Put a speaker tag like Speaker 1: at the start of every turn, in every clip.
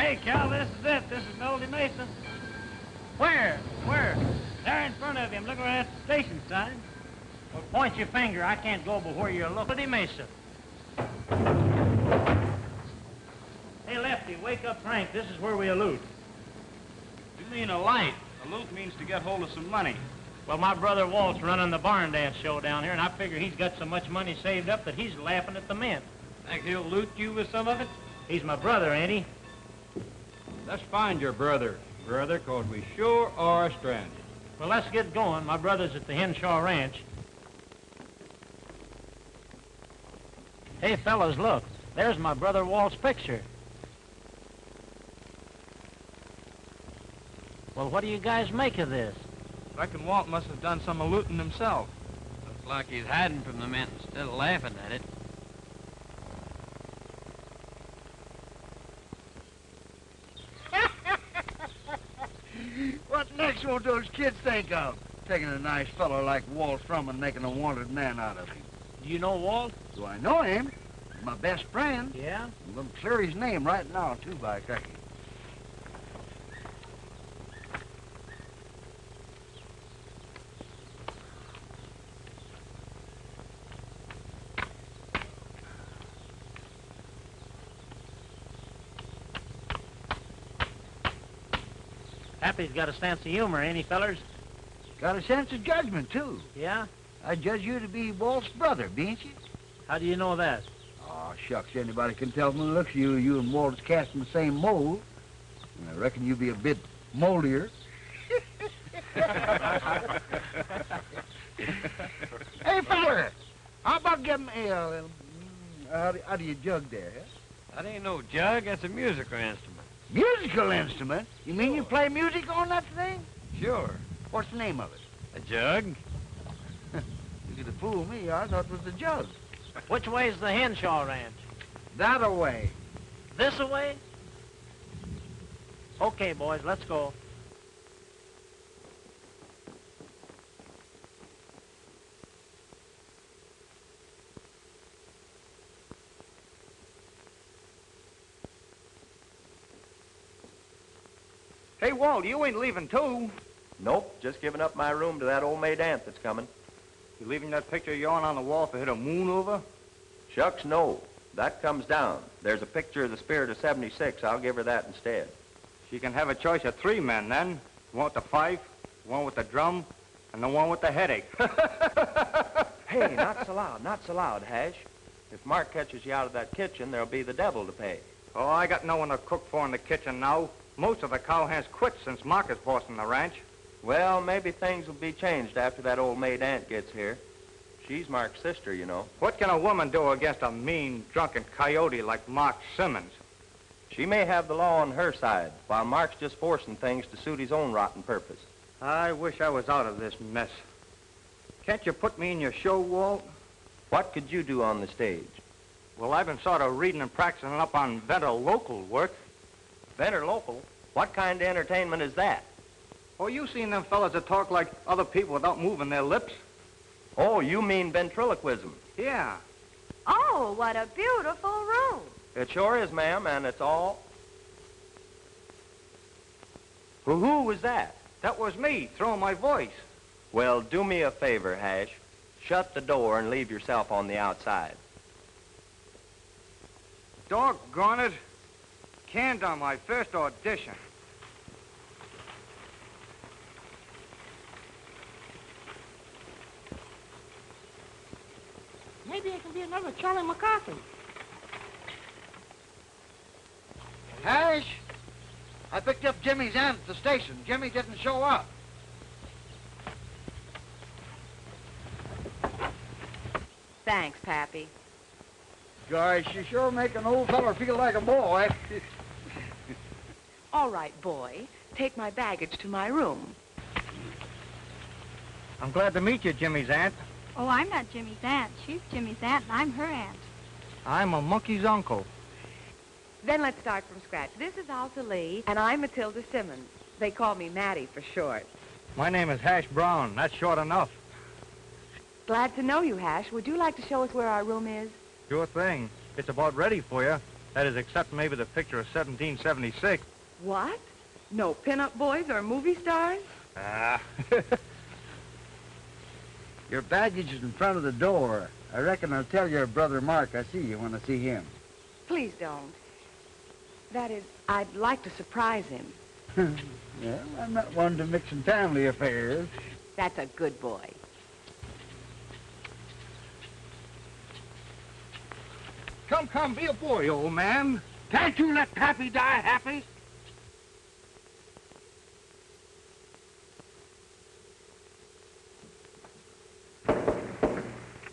Speaker 1: Hey, Cal, this is it. This is Oldie Mesa. Where? Where? There in front of you. I'm looking right at the station sign. Well, point your finger. I can't go but where you're looking. Oldie Mesa. Hey, Lefty, wake up Frank. This is where we allude.
Speaker 2: You mean a light. Allude means to get hold of some money.
Speaker 1: Well, my brother Walt's running the barn dance show down here, and I figure he's got so much money saved up that he's laughing at the mint.
Speaker 2: Think he'll loot you with some of it?
Speaker 1: He's my brother, ain't he?
Speaker 2: Let's find your brother, cause we sure are stranded.
Speaker 1: Well, let's get going. My brother's at the Henshaw ranch. Hey, fellas, look. There's my brother Walt's picture. Well, what do you guys make of this?
Speaker 2: Reckon Walt must have done some looting himself.
Speaker 3: Looks like he's hiding from the mint instead of laughing at it.
Speaker 4: What next will those kids think of? Taking a nice fellow like Walt Shrum and making a wanted man out of him.
Speaker 1: Do you know Walt?
Speaker 4: Do I know him? He's my best friend.
Speaker 1: Yeah?
Speaker 4: I'm going to clear his name right now, too, by cracky.
Speaker 1: Happy's got a sense of humor, ain't he, fellers?
Speaker 4: Got a sense of judgment, too.
Speaker 1: Yeah?
Speaker 4: I judge you to be Walt's brother, ain't you?
Speaker 1: How do you know that?
Speaker 4: Oh, shucks, anybody can tell from the looks of you. You and Walt's casting the same mold. And I reckon you be a bit moldier. Hey, fella, how about getting a little... How do you jug there, huh?
Speaker 3: That ain't no jug, that's a musical instrument.
Speaker 4: Musical instrument? You mean you play music on that thing?
Speaker 3: Sure.
Speaker 4: What's the name of it?
Speaker 3: A jug?
Speaker 4: You could have fooled me. I thought it was the jug.
Speaker 1: Which way's the Henshaw ranch?
Speaker 4: That away.
Speaker 1: This away? Okay, boys, let's go.
Speaker 2: Hey, Walt, you ain't leaving, too.
Speaker 5: Nope, just giving up my room to that old maid aunt that's coming.
Speaker 2: You leaving that picture of yourn on the wall for her to moon over?
Speaker 5: Shucks, no. That comes down. There's a picture of the spirit of 76. I'll give her that instead.
Speaker 2: She can have a choice of 3 men, then. One with the fife, one with the drum, and the one with the headache.
Speaker 5: Hey, not so loud, Hash. If Mark catches you out of that kitchen, there'll be the devil to pay.
Speaker 2: Oh, I got no one to cook for in the kitchen now. Most of the cowhands quit since Mark is bossing the ranch.
Speaker 5: Well, maybe things will be changed after that old maid aunt gets here. She's Mark's sister, you know.
Speaker 2: What can a woman do against a mean, drunken coyote like Mark Simmons?
Speaker 5: She may have the law on her side, while Mark's just forcing things to suit his own rotten purpose.
Speaker 2: I wish I was out of this mess. Can't you put me in your show, Walt?
Speaker 5: What could you do on the stage?
Speaker 2: Well, I've been sort of reading and practicing up on better local work.
Speaker 5: Better local? What kind of entertainment is that?
Speaker 2: Oh, you seen them fellas that talk like other people without moving their lips?
Speaker 5: Oh, you mean ventriloquism?
Speaker 2: Yeah.
Speaker 6: Oh, what a beautiful room.
Speaker 5: It sure is, ma'am, and it's all... Who was that?
Speaker 2: That was me, throwing my voice.
Speaker 5: Well, do me a favor, Hash. Shut the door and leave yourself on the outside.
Speaker 2: Doggone it. Canned on my first audition.
Speaker 4: Maybe it can be another Charlie McCarthy. Hash, I picked up Jimmy's aunt at the station. Jimmy didn't show up.
Speaker 6: Thanks, Pappy.
Speaker 4: Gosh, you sure make an old feller feel like a boy.
Speaker 6: All right, boy. Take my baggage to my room.
Speaker 2: I'm glad to meet you, Jimmy's aunt.
Speaker 7: Oh, I'm not Jimmy's aunt. She's Jimmy's aunt, and I'm her aunt.
Speaker 2: I'm a monkey's uncle.
Speaker 6: Then let's start from scratch. This is Alta Lee, and I'm Matilda Simmons. They call me Mattie for short.
Speaker 2: My name is Hash Brown. That's short enough.
Speaker 6: Glad to know you, Hash. Would you like to show us where our room is?
Speaker 2: Sure thing. It's about ready for you. That is, except maybe the picture of 1776.
Speaker 6: What? No pinup boys or movie stars?
Speaker 2: Ah.
Speaker 4: Your baggage is in front of the door. I reckon I'll tell your brother Mark I see you when I see him.
Speaker 6: Please don't. That is, I'd like to surprise him.
Speaker 4: Well, I'm not one to mix in family affairs.
Speaker 6: That's a good boy.
Speaker 2: Come, be a boy, old man. Can't you let Pappy die happy?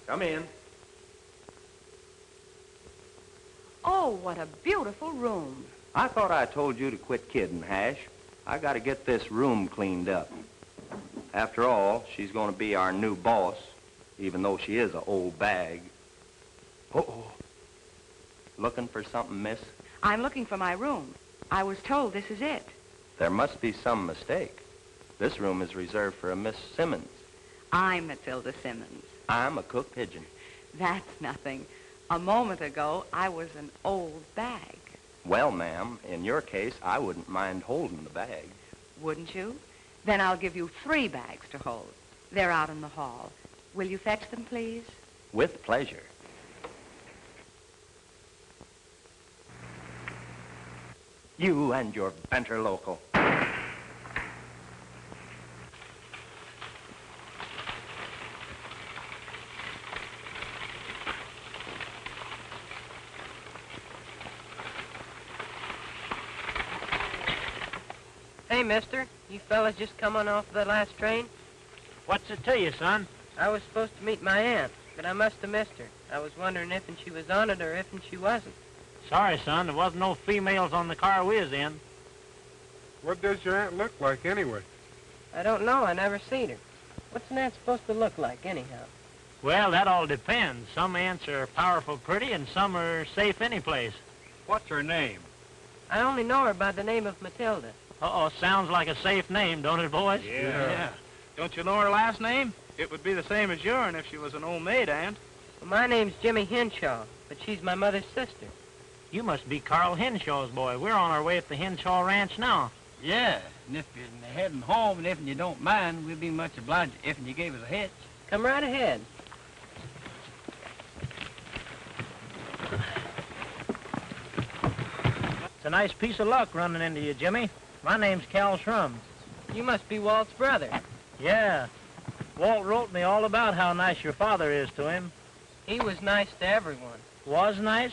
Speaker 5: Come in.
Speaker 6: Oh, what a beautiful room.
Speaker 5: I thought I told you to quit kidding, Hash. I got to get this room cleaned up. After all, she's going to be our new boss, even though she is an old bag. Uh-oh. Looking for something, miss?
Speaker 6: I'm looking for my room. I was told this is it.
Speaker 5: There must be some mistake. This room is reserved for a Miss Simmons.
Speaker 6: I'm Matilda Simmons.
Speaker 5: I'm a cook pigeon.
Speaker 6: That's nothing. A moment ago, I was an old bag.
Speaker 5: Well, ma'am, in your case, I wouldn't mind holding the bag.
Speaker 6: Wouldn't you? Then I'll give you 3 bags to hold. They're out in the hall. Will you fetch them, please?
Speaker 5: With pleasure. You and your banter local.
Speaker 8: Hey, mister, you fellas just come on off the last train?
Speaker 1: What's it to you, son?
Speaker 8: I was supposed to meet my aunt, but I must have missed her. I was wondering if she was on it or if she wasn't.
Speaker 1: Sorry, son, there wasn't no females on the car we was in.
Speaker 9: What does your aunt look like, anyway?
Speaker 8: I don't know. I never seen her. What's an aunt supposed to look like, anyhow?
Speaker 1: Well, that all depends. Some aunts are powerful pretty and some are safe any place.
Speaker 2: What's her name?
Speaker 8: I only know her by the name of Matilda.
Speaker 1: Uh-oh, sounds like a safe name, don't it, boys?
Speaker 9: Yeah. Don't you know her last name? It would be the same as yourn if she was an old maid, aunt.
Speaker 8: Well, my name's Jimmy Henshaw, but she's my mother's sister.
Speaker 1: You must be Carl Henshaw's boy. We're on our way at the Henshaw Ranch now.
Speaker 3: Yeah, and if you're heading home and if you don't mind, we'd be much obliged if you gave us a hitch.
Speaker 8: Come right ahead.
Speaker 1: It's a nice piece of luck running into you, Jimmy. My name's Cal Shrum.
Speaker 8: You must be Walt's brother.
Speaker 1: Yeah. Walt wrote me all about how nice your father is to him.
Speaker 8: He was nice to everyone.
Speaker 1: Was nice?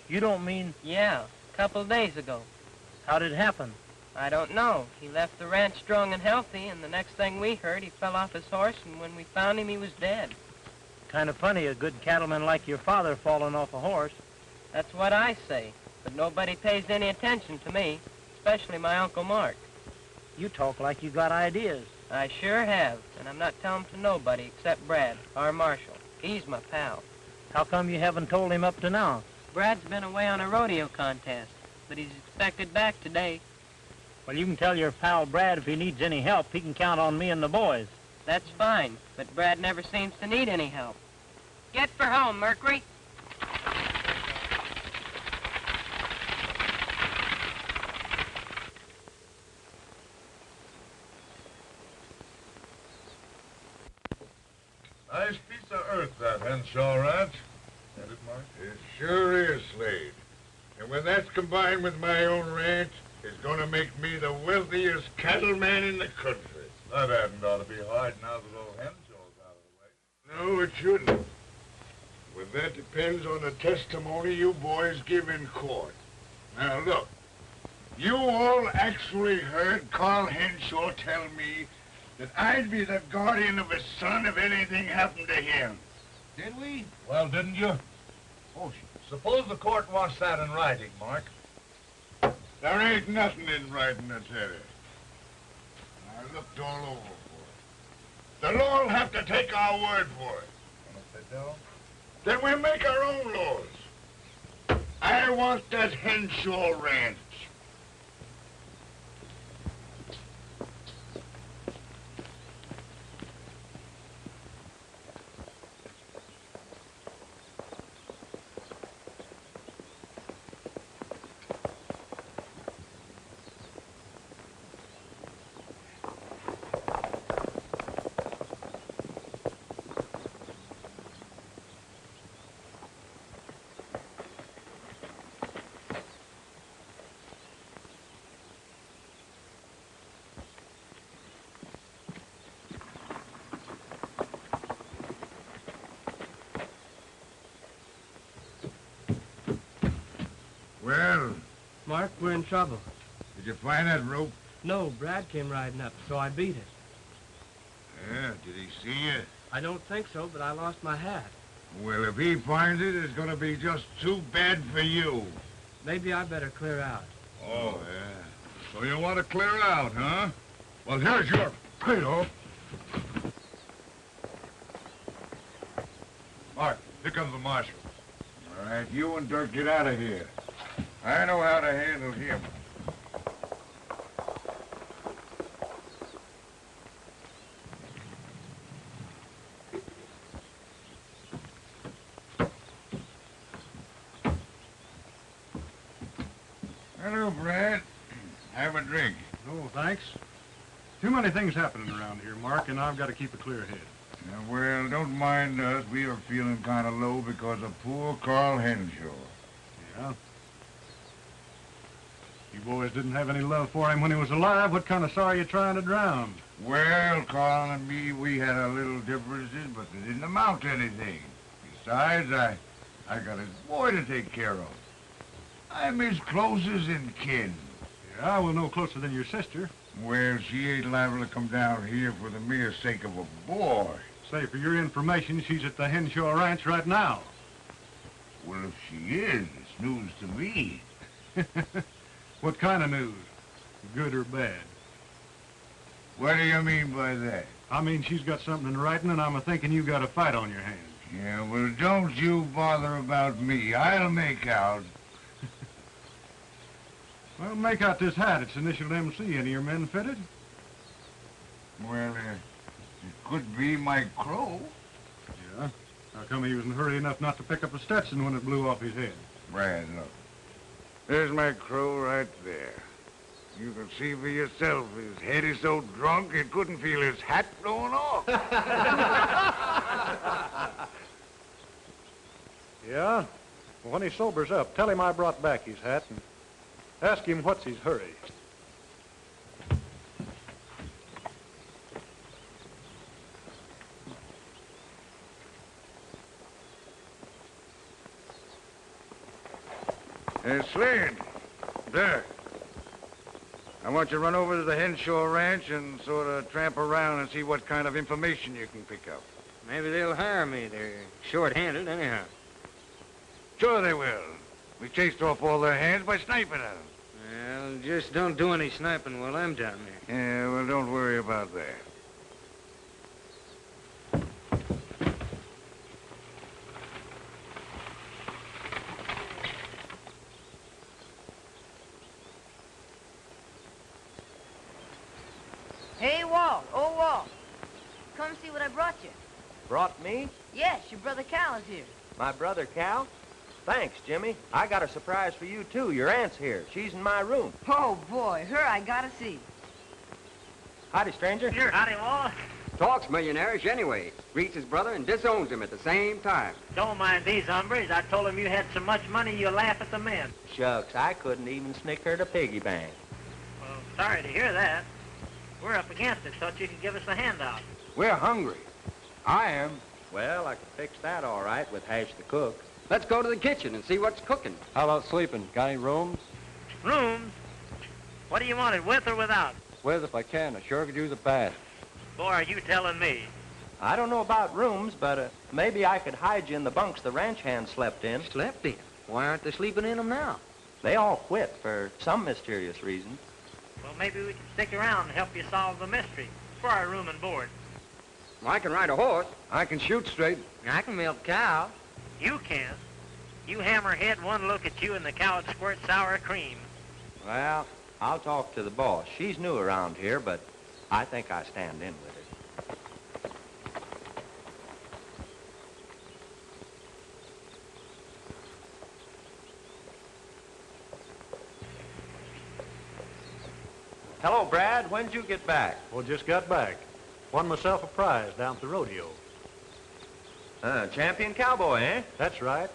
Speaker 1: You don't mean...
Speaker 8: Yeah, a couple days ago.
Speaker 1: How did it happen?
Speaker 8: I don't know. He left the ranch strong and healthy, and the next thing we heard, he fell off his horse, and when we found him, he was dead.
Speaker 1: Kind of funny, a good cattleman like your father falling off a horse.
Speaker 8: That's what I say, but nobody pays any attention to me, especially my Uncle Mark.
Speaker 1: You talk like you got ideas.
Speaker 8: I sure have, and I'm not telling to nobody except Brad, our Marshal. He's my pal.
Speaker 1: How come you haven't told him up to now?
Speaker 8: Brad's been away on a rodeo contest, but he's expected back today.
Speaker 1: Well, you can tell your pal Brad if he needs any help, he can count on me and the boys.
Speaker 8: That's fine, but Brad never seems to need any help. Get for home, Mercury.
Speaker 10: Nice piece of earth, that Henshaw Ranch. Ain't it, Mark? It sure is, Slade. And when that's combined with my own ranch, it's gonna make me the wealthiest cattleman in the country. That hadn't ought to be hard now that old Henshaw's out of the way. No, it shouldn't. But that depends on the testimony you boys give in court. Now, look. You all actually heard Carl Henshaw tell me that I'd be the guardian of his son if anything happened to him.
Speaker 9: Did we?
Speaker 10: Well, didn't you?
Speaker 9: Oh, suppose the court wants that in writing, Mark.
Speaker 10: There ain't nothing in writing that said it. I looked all over for it. The law'll have to take our word for it.
Speaker 9: And if they don't?
Speaker 10: Then we'll make our own laws. I want that Henshaw Ranch.
Speaker 11: Mark. We're in trouble.
Speaker 10: Did you find that rope?
Speaker 11: No, Brad came riding up, so I beat it.
Speaker 10: Yeah, did he see you?
Speaker 11: I don't think so, but I lost my hat.
Speaker 10: Well, if he finds it, it's gonna be just too bad for you.
Speaker 11: Maybe I better clear out.
Speaker 10: Oh, yeah. So you want to clear out, huh? Well, here's your payoff. Mark, here comes the marshal. All right, you and Dirk get out of here. I know how to handle him. Hello, Brad. Have a drink.
Speaker 12: Oh, thanks. Too many things happening around here, Mark, and I've got to keep a clear head.
Speaker 10: Yeah, well, don't mind us. We are feeling kind of low because of poor Carl Henshaw.
Speaker 12: Yeah? You boys didn't have any love for him when he was alive. What kind of sorrow are you trying to drown?
Speaker 10: Well, Carl and me, we had our little differences, but they didn't amount to anything. Besides, I got his boy to take care of. I'm his closest in kin.
Speaker 12: Yeah, well, no closer than your sister.
Speaker 10: Well, she ain't liable to come down here for the mere sake of a boy.
Speaker 12: Say, for your information, she's at the Henshaw Ranch right now.
Speaker 10: Well, if she is, it's news to me.
Speaker 12: What kind of news? Good or bad?
Speaker 10: What do you mean by that?
Speaker 12: I mean, she's got something in writing, and I'm a-thinking you got a fight on your hands.
Speaker 10: Yeah, well, don't you bother about me. I'll make out.
Speaker 12: Well, make out this hat. It's initialed MC. Any of your men fitted?
Speaker 10: Well, it could be my crow.
Speaker 12: Yeah? How come he was in a hurry enough not to pick up a Stetson when it blew off his head?
Speaker 10: Brad, look. There's my crow right there. You can see for yourself. His head is so drunk he couldn't feel his hat blowing off.
Speaker 12: Yeah? Well, when he sobers up, tell him I brought back his hat and ask him what's his hurry.
Speaker 10: Slade, there. I want you to run over to the Henshaw Ranch and sort of tramp around and see what kind of information you can pick up.
Speaker 1: Maybe they'll hire me. They're short-handed anyhow.
Speaker 10: Sure they will. We chased off all their hands by sniping at them.
Speaker 1: Well, just don't do any sniping while I'm down there.
Speaker 10: Yeah, well, don't worry about that.
Speaker 13: Hey, Walt. Oh, Walt. Come see what I brought you.
Speaker 5: Brought me?
Speaker 13: Yes, your brother Cal is here.
Speaker 5: My brother Cal? Thanks, Jimmy. I got a surprise for you, too. Your aunt's here. She's in my room.
Speaker 13: Oh, boy. Her I gotta see.
Speaker 5: Howdy, stranger.
Speaker 1: Here, howdy, Walt.
Speaker 14: Talks millionaires anyway. Greets his brother and disowns him at the same time.
Speaker 1: Don't mind these hombres. I told them you had so much money you'll laugh at the men.
Speaker 5: Shucks, I couldn't even snicker at a piggy bank.
Speaker 1: Well, sorry to hear that. We're up against it. Thought you could give us a handout.
Speaker 14: We're hungry. I am.
Speaker 5: Well, I can fix that all right with Hash the cook.
Speaker 14: Let's go to the kitchen and see what's cooking.
Speaker 2: How about sleeping? Got any rooms?
Speaker 1: Rooms? What do you want it, with or without?
Speaker 2: With if I can. I sure could use a bath.
Speaker 1: Boy, are you telling me?
Speaker 5: I don't know about rooms, but maybe I could hide you in the bunks the ranch hands slept in.
Speaker 14: Slept in? Why aren't they sleeping in them now?
Speaker 5: They all quit for some mysterious reason.
Speaker 1: Well, maybe we can stick around and help you solve the mystery for our room and board.
Speaker 14: Well, I can ride a horse.
Speaker 2: I can shoot straight.
Speaker 14: I can milk cows.
Speaker 1: You can. You hammerhead, one look at you and the cow would squirt sour cream.
Speaker 5: Well, I'll talk to the boss. She's new around here, but I think I stand in with her. Hello, Brad. When did you get back?
Speaker 12: Well, just got back. Won myself a prize down at the rodeo.
Speaker 5: Champion cowboy, eh?
Speaker 12: That's right.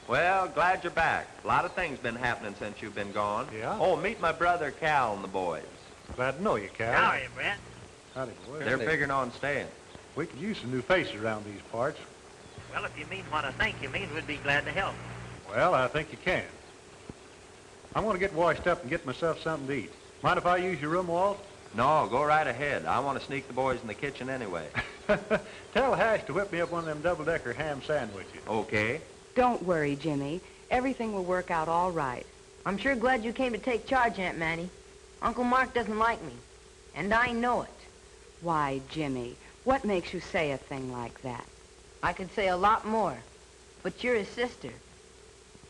Speaker 5: Well, glad you're back. A lot of things been happening since you've been gone.
Speaker 12: Yeah?
Speaker 5: Oh, meet my brother Cal and the boys.
Speaker 12: Glad to know you, Cal.
Speaker 1: How are you, Brett?
Speaker 12: Howdy, boy.
Speaker 5: They're figuring on staying.
Speaker 12: We could use some new faces around these parts.
Speaker 1: Well, if you mean what I think you mean, we'd be glad to help.
Speaker 12: Well, I think you can. I'm going to get washed up and get myself something to eat. Mind if I use your room, Walt?
Speaker 5: No, go right ahead. I want to sneak the boys in the kitchen anyway.
Speaker 12: Tell Hash to whip me up one of them double-decker ham sandwiches.
Speaker 5: Okay.
Speaker 6: Don't worry, Jimmy. Everything will work out all right.
Speaker 13: I'm sure glad you came to take charge, Aunt Mattie. Uncle Mark doesn't like me, and I know it.
Speaker 6: Why, Jimmy, what makes you say a thing like that?
Speaker 13: I could say a lot more, but you're his sister.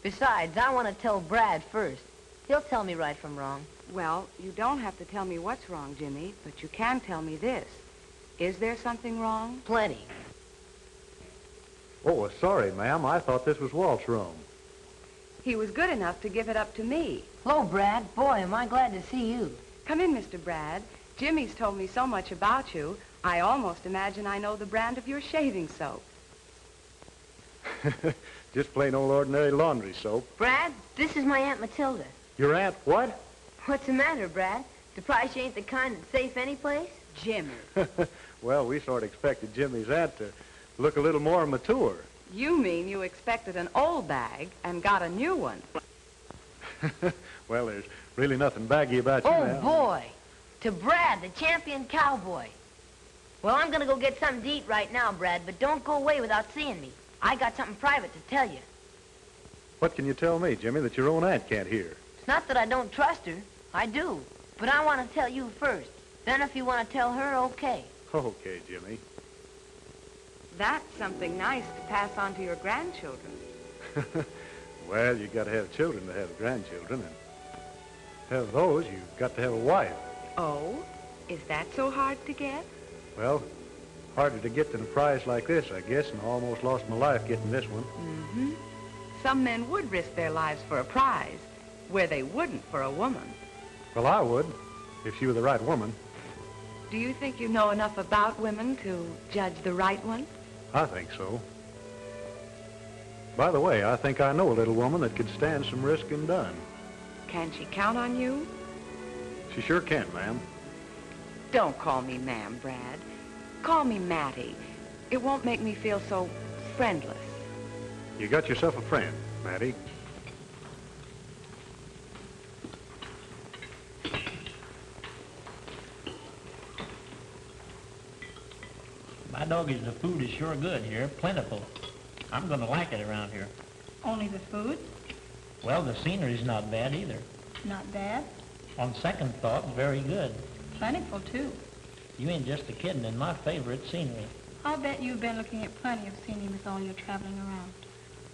Speaker 13: Besides, I want to tell Brad first. He'll tell me right from wrong.
Speaker 6: Well, you don't have to tell me what's wrong, Jimmy, but you can tell me this. Is there something wrong?
Speaker 13: Plenty.
Speaker 12: Oh, sorry, ma'am. I thought this was Walt's room.
Speaker 6: He was good enough to give it up to me.
Speaker 13: Hello, Brad. Boy, am I glad to see you.
Speaker 6: Come in, Mr. Brad. Jimmy's told me so much about you, I almost imagine I know the brand of your shaving soap.
Speaker 12: Just plain old ordinary laundry soap.
Speaker 13: Brad, this is my Aunt Matilda.
Speaker 12: Your aunt what?
Speaker 13: What's the matter, Brad? Surprised you ain't the kind that's safe any place?
Speaker 6: Jimmy.
Speaker 12: Well, we sort of expected Jimmy's aunt to look a little more mature.
Speaker 6: You mean you expected an old bag and got a new one?
Speaker 12: Well, there's really nothing baggy about you, ma'am.
Speaker 13: Oh, boy. To Brad, the champion cowboy. Well, I'm going to go get something to eat right now, Brad, but don't go away without seeing me. I got something private to tell you.
Speaker 12: What can you tell me, Jimmy, that your own aunt can't hear?
Speaker 13: It's not that I don't trust her. I do. But I want to tell you first. Then if you want to tell her, okay.
Speaker 12: Okay, Jimmy.
Speaker 6: That's something nice to pass on to your grandchildren.
Speaker 12: Well, you got to have children to have grandchildren, and to have those, you've got to have a wife.
Speaker 6: Oh? Is that so hard to get?
Speaker 12: Well, harder to get than a prize like this, I guess, and I almost lost my life getting this one.
Speaker 6: Mm-hmm. Some men would risk their lives for a prize, where they wouldn't for a woman.
Speaker 12: Well, I would, if she were the right woman.
Speaker 6: Do you think you know enough about women to judge the right one?
Speaker 12: I think so. By the way, I think I know a little woman that could stand some risk and done.
Speaker 6: Can she count on you?
Speaker 12: She sure can, ma'am.
Speaker 6: Don't call me ma'am, Brad. Call me Mattie. It won't make me feel so friendless.
Speaker 12: You got yourself a friend, Mattie.
Speaker 1: My doggies, the food is sure good here, plentiful. I'm going to like it around here.
Speaker 7: Only the food?
Speaker 1: Well, the scenery's not bad either.
Speaker 7: Not bad.
Speaker 1: On second thought, very good.
Speaker 7: Plentiful, too.
Speaker 1: You ain't just a kiddin' in my favorite scenery.
Speaker 7: I'll bet you've been looking at plenty of scenery with all your traveling around.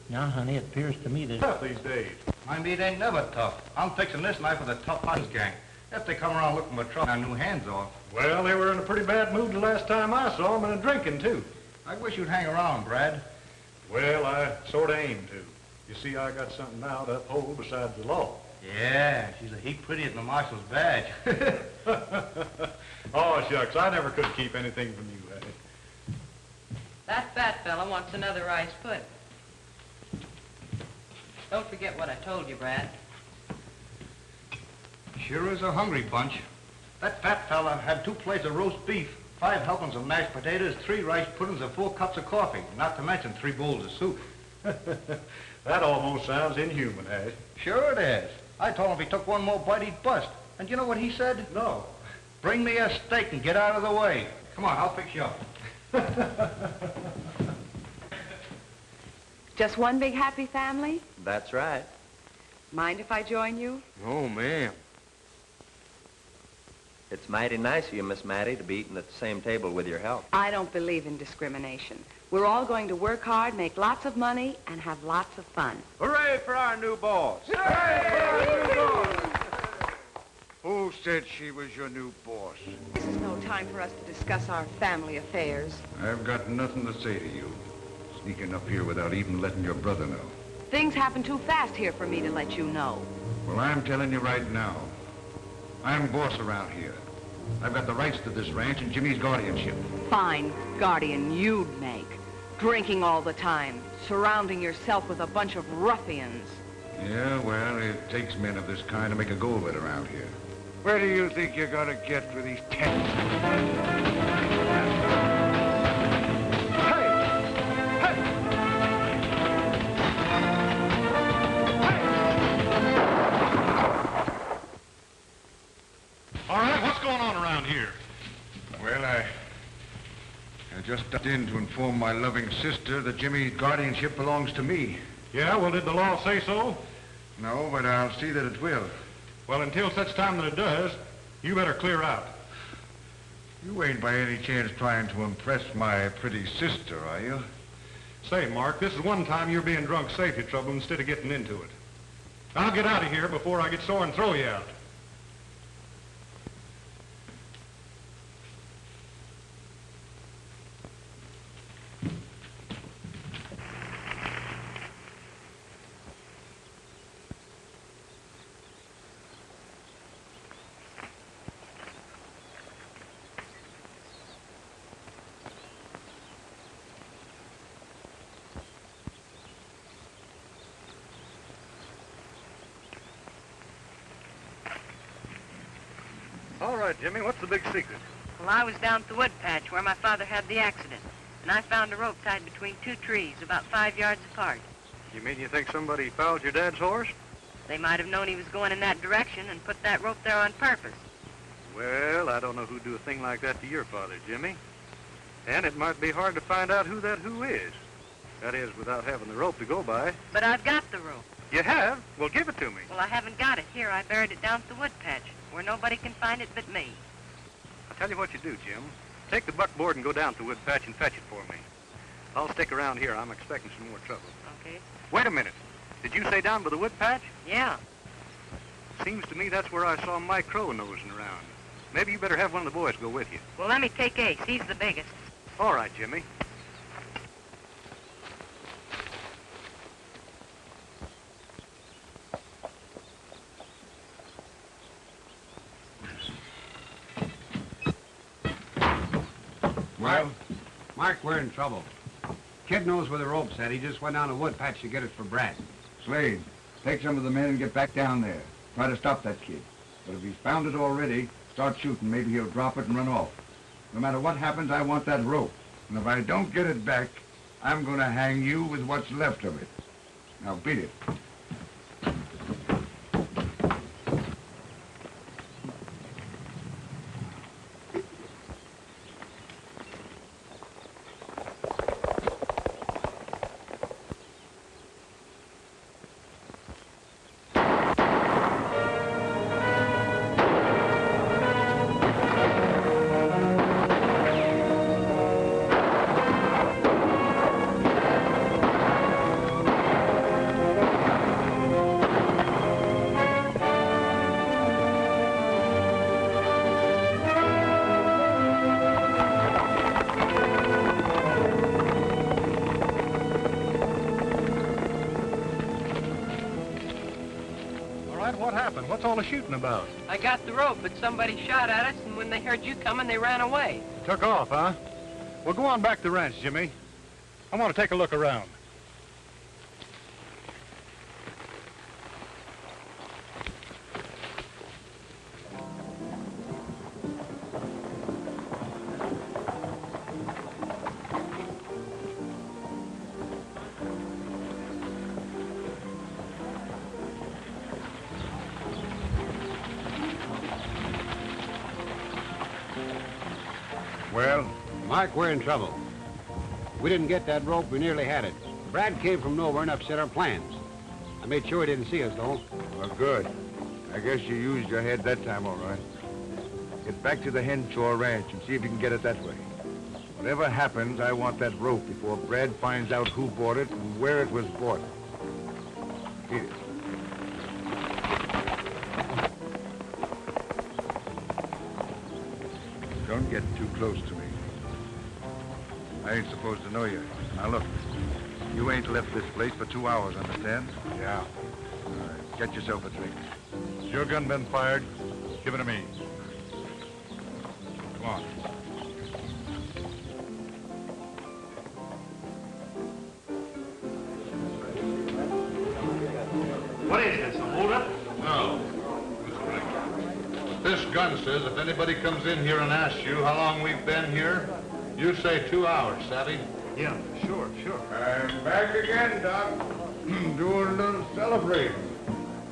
Speaker 1: Now, honey, it appears to me there's...
Speaker 2: Tough these days. My meat ain't never tough. I'm fixing this knife with a tough hunter's gang. If they come around looking for trouble, I knew hands off.
Speaker 12: Well, they were in a pretty bad mood the last time I saw them, and drinking, too.
Speaker 2: I wish you'd hang around, Brad.
Speaker 12: Well, I sort of aim to. You see, I got something now to uphold besides the law.
Speaker 2: Yeah, she's a heap prettier than the marshal's badge.
Speaker 12: Oh, shucks, I never could keep anything from you, Hattie.
Speaker 8: That fat fella wants another rice pudding. Don't forget what I told you, Brad.
Speaker 2: Sure is a hungry bunch. That fat fella had 2 plates of roast beef, 5 helpings of mashed potatoes, 3 rice puddings, and 4 cups of coffee, not to mention 3 bowls of soup.
Speaker 12: That almost sounds inhuman, Hattie.
Speaker 2: Sure it is. I told him if he took one more bite, he'd bust. And you know what he said?
Speaker 12: No.
Speaker 2: Bring me a steak and get out of the way. Come on, I'll fix you up.
Speaker 6: Just one big happy family?
Speaker 5: That's right.
Speaker 6: Mind if I join you?
Speaker 5: Oh, ma'am. It's mighty nice of you, Miss Mattie, to be eating at the same table with your help.
Speaker 6: I don't believe in discrimination. We're all going to work hard, make lots of money, and have lots of fun.
Speaker 2: Hooray for our new boss.
Speaker 10: Who said she was your new boss?
Speaker 6: This is no time for us to discuss our family affairs.
Speaker 10: I've got nothing to say to you. Sneaking up here without even letting your brother know.
Speaker 6: Things happen too fast here for me to let you know.
Speaker 10: Well, I'm telling you right now. I'm boss around here. I've got the rights to this ranch and Jimmy's guardianship.
Speaker 6: Fine guardian you'd make. Drinking all the time, surrounding yourself with a bunch of ruffians.
Speaker 10: Yeah, well, it takes men of this kind to make a go of it around here. Where do you think you're gonna get for these 10? just stopped in to inform my loving sister that Jimmy's guardianship belongs to me.
Speaker 12: Yeah, well, did the law say so?
Speaker 10: No, but I'll see that it will.
Speaker 12: Well, until such time that it does, you better clear out.
Speaker 10: You ain't by any chance trying to impress my pretty sister, are you?
Speaker 12: Say, Mark, this is one time you're being drunk safety trouble instead of getting into it. I'll get out of here before I get sore and throw you out.
Speaker 5: All right, Jimmy, what's the big secret?
Speaker 8: Well, I was down at the wood patch where my father had the accident, and I found a rope tied between two trees about 5 yards apart.
Speaker 5: You mean you think somebody fouled your dad's horse?
Speaker 8: They might have known he was going in that direction and put that rope there on purpose.
Speaker 5: Well, I don't know who'd do a thing like that to your father, Jimmy. And it might be hard to find out who that who is. That is, without having the rope to go by.
Speaker 8: But I've got the rope.
Speaker 5: You have? Well, give it to me.
Speaker 8: Well, I haven't got it here. I buried it down at the wood patch, where nobody can find it but me.
Speaker 5: I'll tell you what you do, Jim. Take the buckboard and go down to the wood patch and fetch it for me. I'll stick around here. I'm expecting some more trouble.
Speaker 8: Okay.
Speaker 5: Wait a minute. Did you say down by the wood patch?
Speaker 8: Yeah.
Speaker 5: Seems to me that's where I saw Mike Crow nosing around. Maybe you better have one of the boys go with you.
Speaker 8: Well, let me take Ace. He's the biggest.
Speaker 5: All right, Jimmy.
Speaker 15: Well, Mark, we're in trouble. Kid knows where the rope's at. He just went down a wood patch to get it for Brad.
Speaker 4: Slade, take some of the men and get back down there. Try to stop that kid. But if he's found it already, start shooting. Maybe he'll drop it and run off. No matter what happens, I want that rope. And if I don't get it back, I'm going to hang you with what's left of it. Now beat it.
Speaker 12: What's all the shooting about?
Speaker 8: I got the rope, but somebody shot at us, and when they heard you coming, they ran away.
Speaker 12: Took off, huh? Well, go on back to the ranch, Jimmy. I want to take a look around.
Speaker 15: Well, Mark, we're in trouble. We didn't get that rope. We nearly had it. Brad came from nowhere and upset our plans. I made sure he didn't see us, though.
Speaker 4: Well, good. I guess you used your head that time, all right. Get back to the Henshaw ranch and see if you can get it that way. Whatever happens, I want that rope before Brad finds out who bought it and where it was bought. Here. Don't get too close to me. I ain't supposed to know you. Now look, you ain't left this place for 2 hours, understand?
Speaker 12: Yeah.
Speaker 4: All right, get yourself a drink.
Speaker 12: Has your gun been fired? Give it to me. Come on.
Speaker 2: What is this, a hold-up? No. This gun says if anybody comes in here and asks you how long we've been here, you say 2 hours, savvy?
Speaker 12: Yeah, sure.
Speaker 10: I'm back again, Doc. Doing a little celebrating.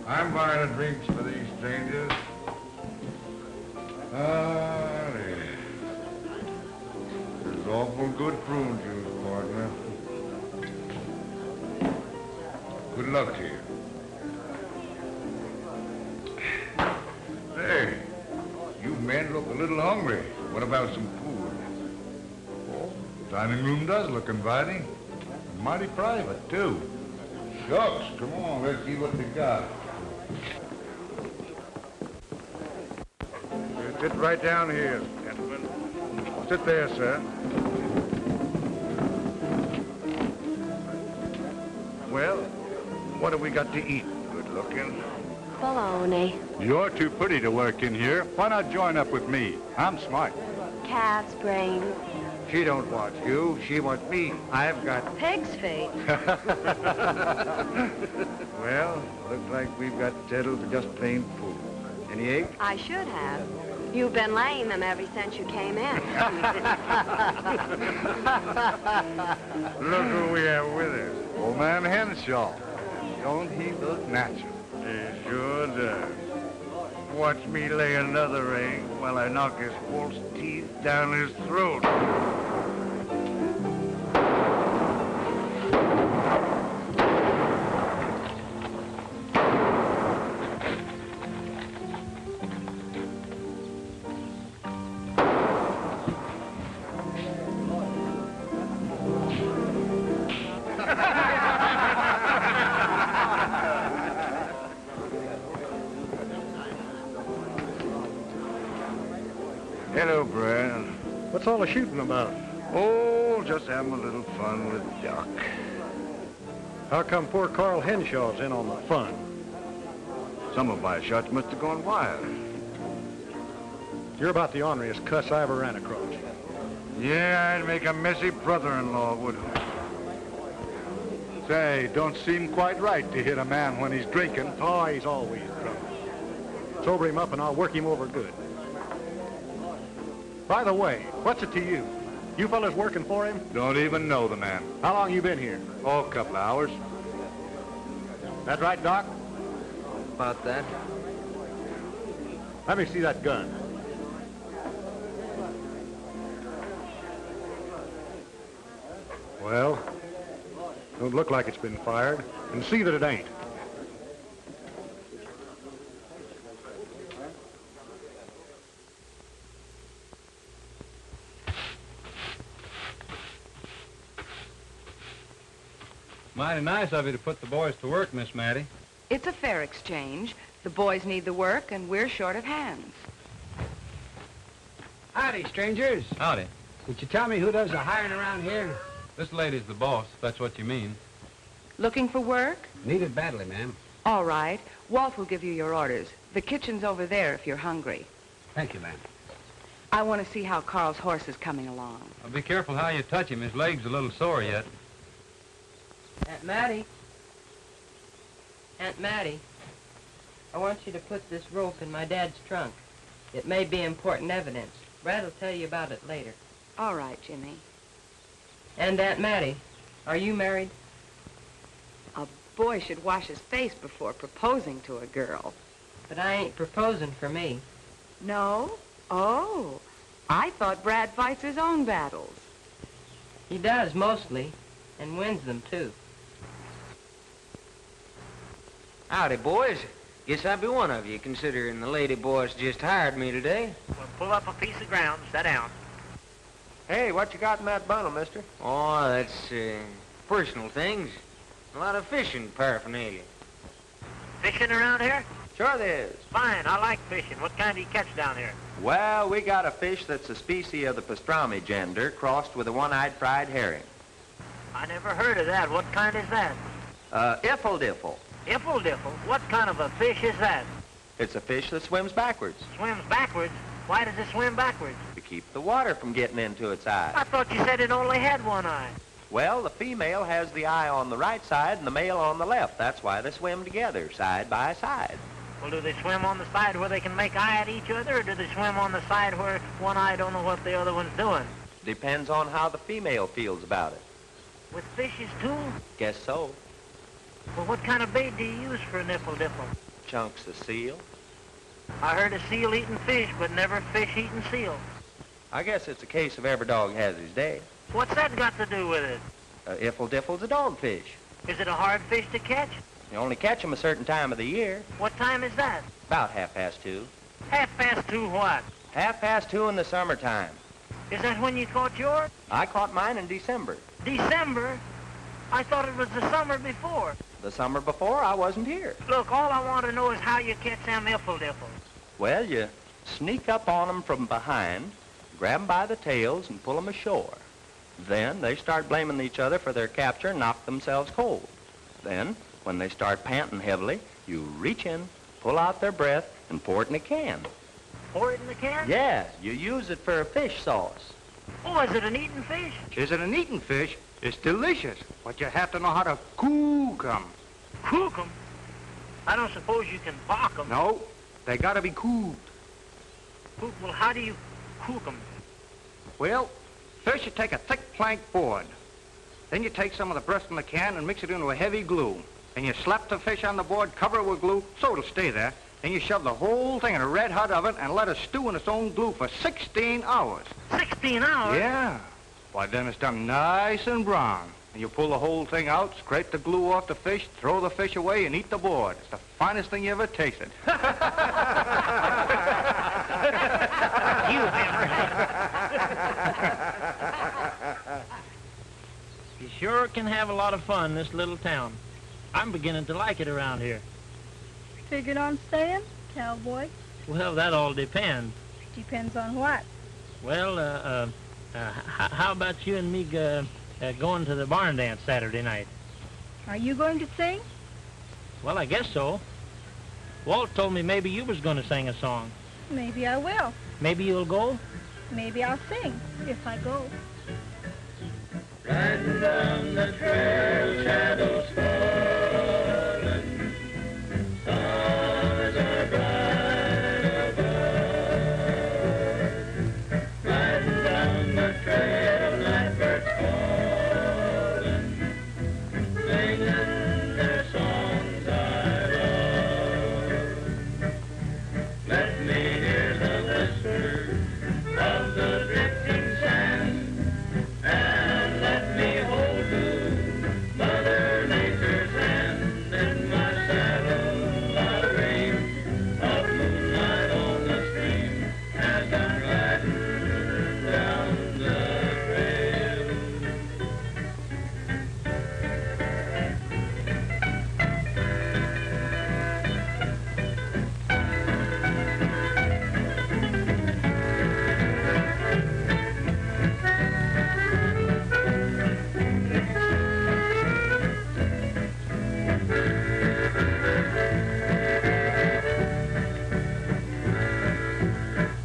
Speaker 10: I'm buying the drinks for these strangers. It's awful good prune juice, partner. Good luck to you. Hey, you men look a little hungry. What about some food? Oh, the dining room does look inviting. Mighty private, too. Shucks, come on, let's see what they got. Sit right down here, gentlemen. Sit there, sir. Well, what have we got to eat? Good looking.
Speaker 16: Bologna.
Speaker 12: You're too pretty to work in here. Why not join up with me? I'm smart.
Speaker 16: Cat's brains.
Speaker 10: She don't want you. She wants me. I've got...
Speaker 16: Pig's feet.
Speaker 10: Well, looks like we've got settled for just plain food. Any eggs?
Speaker 16: I should have. You've been laying them ever since you came in.
Speaker 10: Look who we have with us.
Speaker 12: Old man Henshaw. Don't he look natural?
Speaker 10: He sure does. Watch me lay another egg while I knock his false teeth down his throat. Hello, Brad.
Speaker 12: What's all the shooting about?
Speaker 10: Oh, just having a little fun with Doc.
Speaker 12: How come poor Carl Henshaw's in on the fun?
Speaker 10: Some of my shots must have gone wild.
Speaker 12: You're about the orneriest cuss I ever ran across.
Speaker 10: Yeah, I'd make a messy brother-in-law, wouldn't I?
Speaker 12: Say, don't seem quite right to hit a man when he's drinking. Oh, he's always drunk. Sober him up and I'll work him over good. By the way, what's it to you? You fellas working for him?
Speaker 10: Don't even know the man.
Speaker 12: How long you been here?
Speaker 10: Oh, a couple of hours.
Speaker 12: That right, Doc?
Speaker 8: About that.
Speaker 12: Let me see that gun. Well, don't look like it's been fired. And see that it ain't.
Speaker 3: Mighty nice of you to put the boys to work, Miss Mattie.
Speaker 6: It's a fair exchange. The boys need the work, and we're short of hands.
Speaker 15: Howdy, strangers.
Speaker 3: Howdy.
Speaker 15: Would you tell me who does the hiring around here?
Speaker 3: This lady's the boss, if that's what you mean.
Speaker 6: Looking for work?
Speaker 15: Need it badly, ma'am.
Speaker 6: All right. Walt will give you your orders. The kitchen's over there if you're hungry.
Speaker 15: Thank you, ma'am.
Speaker 6: I want to see how Carl's horse is coming along.
Speaker 3: Well, be careful how you touch him. His leg's a little sore yet.
Speaker 8: Aunt Mattie. Aunt Mattie. I want you to put this rope in my dad's trunk. It may be important evidence. Brad will tell you about it later.
Speaker 6: All right, Jimmy.
Speaker 8: And Aunt Mattie, are you married?
Speaker 6: A boy should wash his face before proposing to a girl.
Speaker 8: But I ain't proposing for me.
Speaker 6: No? Oh, I thought Brad fights his own battles.
Speaker 8: He does, mostly, and wins them, too.
Speaker 14: Howdy, boys. Guess I'll be one of you, considering the lady boss just hired me today.
Speaker 1: Well, pull up a piece of ground, sit down.
Speaker 14: Hey, what you got in that bundle, mister? Oh, that's, personal things. A lot of fishing paraphernalia.
Speaker 1: Fishing around here?
Speaker 14: Sure there is.
Speaker 1: Fine, I like fishing. What kind do you catch down here?
Speaker 5: Well, we got a fish that's a species of the pastrami gender crossed with a one-eyed fried herring.
Speaker 1: I never heard of that. What kind is that?
Speaker 5: Iffle diffle.
Speaker 1: Iffle diffle? What kind of a fish is that?
Speaker 5: It's a fish that swims backwards
Speaker 1: Swims backwards? Why does it swim backwards?
Speaker 5: to keep the water from getting into its eye.
Speaker 1: I thought you said it only had one eye.
Speaker 5: Well, the female has the eye on the right side and the male on the left. That's why they swim together, side by side.
Speaker 1: Well, do they swim on the side where they can make eye at each other, or do they swim on the side where one eye don't know what the other one's doing?
Speaker 5: Depends on how the female feels about it.
Speaker 1: With fishes, too?
Speaker 5: Guess so.
Speaker 1: Well, what kind of bait do you use for a nipple diffle?
Speaker 5: Chunks of seal.
Speaker 1: I heard of seal eating fish, but never fish eating seal.
Speaker 5: I guess it's a case of every dog has his day.
Speaker 1: What's that got to do with it?
Speaker 5: Iffle diffle's a dogfish.
Speaker 1: Is it a hard fish to catch?
Speaker 5: You only catch 'em a certain time of the year.
Speaker 1: What time is that?
Speaker 5: About 2:30.
Speaker 1: 2:30 what?
Speaker 5: 2:30 in the summertime.
Speaker 1: Is that when you caught yours?
Speaker 5: I caught mine in December.
Speaker 1: December? I thought it was the summer before.
Speaker 5: The summer before, I wasn't here.
Speaker 1: Look, all I want to know is how you catch them iffle diffles.
Speaker 5: Well, you sneak up on 'em from behind, grab 'em by the tails, and pull 'em ashore. Then they start blaming each other for their capture and knock themselves cold. Then, when they start panting heavily, you reach in, pull out their breath, and pour it in a can.
Speaker 1: Pour it in the can?
Speaker 5: Yeah, you use it for a fish sauce.
Speaker 1: Oh, is it an eating fish?
Speaker 14: Is it an eating fish? It's delicious, but you have to know how to cook 'em.
Speaker 1: Cook 'em? I don't suppose you can bake 'em.
Speaker 14: No, they gotta be cooked.
Speaker 1: Cook? Well, how do you cook 'em?
Speaker 14: Well, first you take a thick plank board. Then you take some of the breast in the can and mix it into a heavy glue. And you slap the fish on the board, cover it with glue, so it'll stay there. Then you shove the whole thing in a red-hot oven and let it stew in its own glue for 16 hours.
Speaker 1: 16 hours?
Speaker 14: Yeah. Why, then it's done nice and brown. And you pull the whole thing out, scrape the glue off the fish, throw the fish away, and eat the board. It's the finest thing you ever tasted.
Speaker 1: You sure can have a lot of fun in this little town. I'm beginning to like it around here.
Speaker 7: Figured on staying, cowboy?
Speaker 1: Well, that all depends.
Speaker 7: Depends on what?
Speaker 1: Well, how about you and me going to the barn dance Saturday night?
Speaker 7: Are you going to sing?
Speaker 1: Well, I guess so. Walt told me maybe you was going to sing a song.
Speaker 7: Maybe I will.
Speaker 1: Maybe you'll go?
Speaker 7: Maybe I'll sing, if I go.
Speaker 17: Riding down the trail, shadows falling, stars are bright above. Riding down the trail, nightbirds calling, singing their songs I love. Let me hear the whisper of the drifting sand, and let me hold to Mother Nature's hand. In my saddle I'll dream of moonlight on the stream as I'm riding down the trail.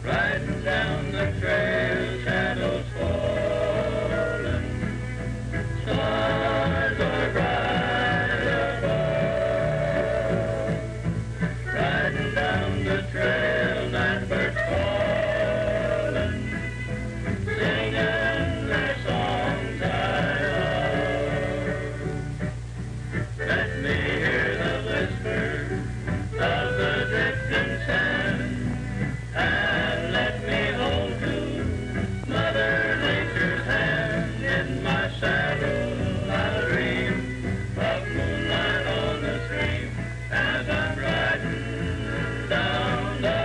Speaker 17: Riding down the trail, shadows falling, stars are bright above. Riding down the trail, nightbirds calling, singing their songs I love. Let me hear the whisper of the drifting sand, and let me hold to Mother Nature's hand. In my saddle I'll dream of moonlight on the stream as I'm riding down the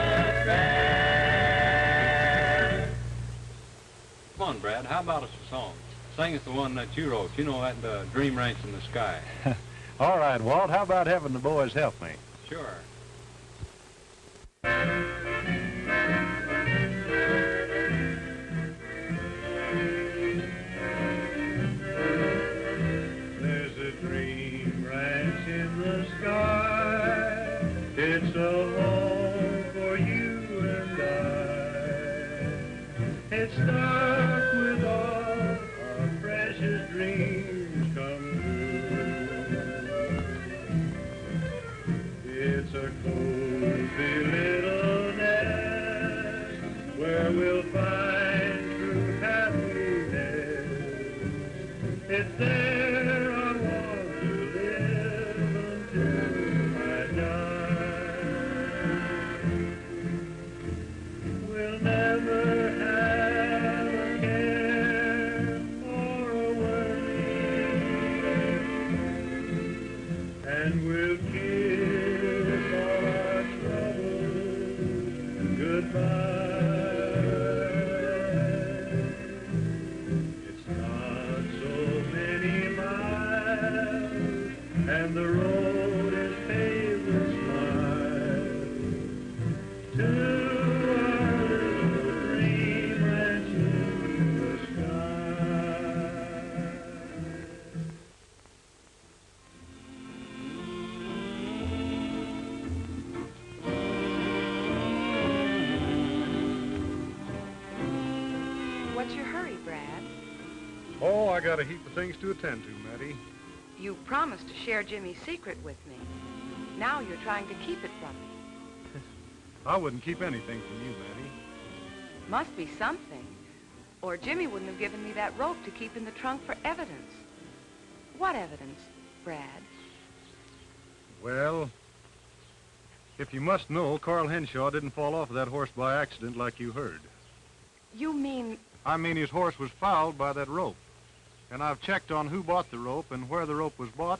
Speaker 17: trail.
Speaker 18: Come on, Brad, how about us a song? Sing us the one that you wrote. You know that Dream Ranch in the Sky.
Speaker 12: All right, Walt, how about having the boys help me?
Speaker 18: Sure.
Speaker 17: There's a dream ranch in the sky. It's a home for you and I. It's stuck with all our precious dreams come true. It's a cozy little nest where we'll find true happiness. It's there I want to live until I die. We'll never have a care or to our little dreamlet in the sky.
Speaker 6: What's your hurry, Brad?
Speaker 12: Oh, I got a heap of things to attend to, Matty.
Speaker 6: You promised to share Jimmy's secret with me. Now you're trying to keep it from me.
Speaker 12: I wouldn't keep anything from you, Matty.
Speaker 6: Must be something. Or Jimmy wouldn't have given me that rope to keep in the trunk for evidence. What evidence, Brad?
Speaker 12: Well, if you must know, Carl Henshaw didn't fall off of that horse by accident like you heard.
Speaker 6: You mean...
Speaker 12: I mean his horse was fouled by that rope. And I've checked on who bought the rope and where the rope was bought,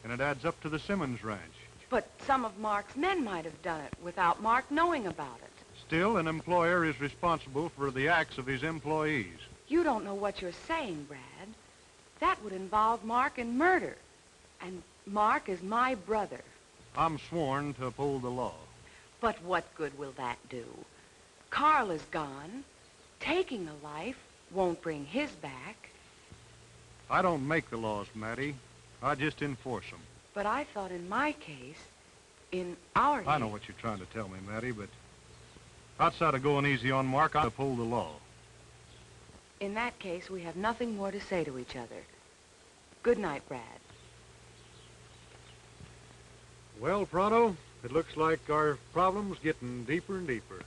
Speaker 12: and it adds up to the Simmons Ranch.
Speaker 6: But some of Mark's men might have done it without Mark knowing about it.
Speaker 12: Still, an employer is responsible for the acts of his employees.
Speaker 6: You don't know what you're saying, Brad. That would involve Mark in murder. And Mark is my brother.
Speaker 12: I'm sworn to uphold the law.
Speaker 6: But what good will that do? Carl is gone. Taking a life won't bring his back.
Speaker 12: I don't make the laws, Matty. I just enforce them.
Speaker 6: But I thought in my case, in our
Speaker 12: I know what you're trying to tell me, Matty, but outside of going easy on Mark, I uphold the law.
Speaker 6: In that case, we have nothing more to say to each other. Good night, Brad.
Speaker 12: Well, Pronto, it looks like our problem's getting deeper and deeper.